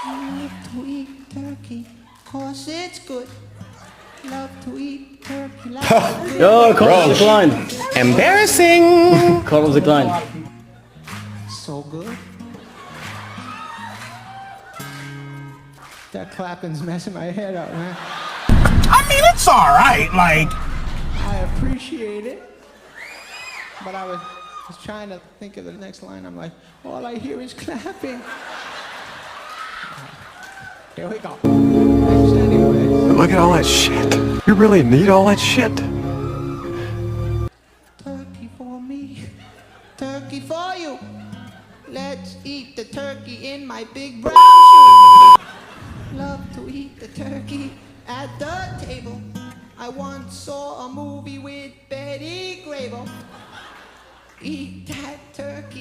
Love to eat turkey, 'cause it's good. Love to eat turkey like it's good. Oh, Carlos declined. Embarrassing. Carlos declined. So good. That clapping's messing my head up, man. I mean, it's all right. Like, I appreciate it. But I was trying to think of the next line. I'm like, all I hear is clapping. Here we go. Thanks anyway. Look at all that shit. You really need all that shit? Turkey for me, turkey for you. Let's eat the turkey in my big brown shoe. Love to eat the turkey at the table. I once saw a movie with Betty Grable. Eat that turkey.